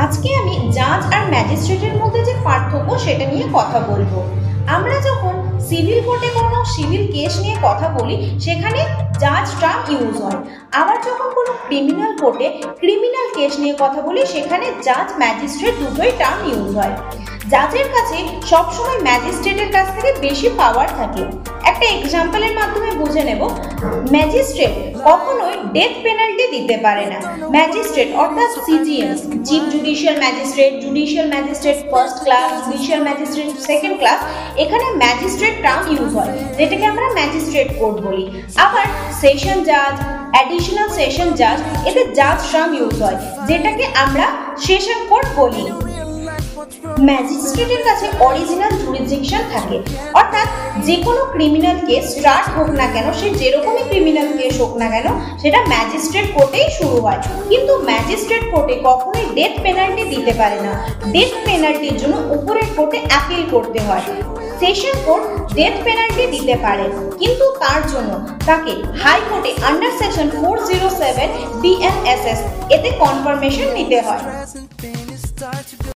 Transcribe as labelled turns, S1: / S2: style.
S1: আজকে আমি জাজ আর ম্যাজিস্ট্রেটের মধ্যে যে পার্থক্য সেটা নিয়ে কথা বলবো। আমরা যখন সিভিল কোর্টে কোনো সিভিল কেস নিয়ে কথা বলি সেখানে জাজ টার্ম ইউজ হয়, আবার যখন কোনো ক্রিমিনাল কোর্টে ক্রিমিনাল কেস নিয়ে কথা বলি সেখানে জাজ ম্যাজিস্ট্রেট দুটোই টার্ম ইউজ হয়। জাজের কাছে সবসময় ম্যাজিস্ট্রেটের কাছ থেকে বেশি পাওয়ার থাকে। একটা এক্সাম্পলের মাধ্যমে বুঝে নেব। ম্যাজিস্ট্রেট কখনোই ডেথ পেনাল্টি দিতে পারে না। ম্যাজিস্ট্রেট অর্থাৎ CGM, chief judicial magistrate first class, judicial magistrate second class, এখানে ম্যাজিস্ট্রেট টার্ম ইউজ হয় যেটাকে আমরা ম্যাজিস্ট্রেট কোর্ট বলি। আবার সেশন জাজ, অ্যাডিশনাল সেশন জাজ, এতে জাজ টার্ম ইউজ হয় যেটাকে আমরা সেশন কোর্ট বলি। ম্যাজিস্ট্রেটের কাছে অরিজিনাল জুরিসডিকশন থাকে, অর্থাৎ যে কোনো ক্রিমিনাল কেস স্টার্ট হোক না কেন, সে যেরকমই ক্রিমিনাল কেস হোক না কেন, সেটা ম্যাজিস্ট্রেট কোর্টেই শুরু হয়। কিন্তু ম্যাজিস্ট্রেট কোর্টে কখনোই ডেথ পেনাল্টি দিতে পারে না। ডেথ পেনাল্টির জন্য উপরের কোর্টে অ্যাপিল করতে হয়। সেশন কোর্ট ডেথ পেনাল্টি দিতে পারে, কিন্তু তার জন্য তাকে হাইকোর্টে আন্ডার সেকশন 407 BNSS এতে কনফার্মেশন নিতে হয়।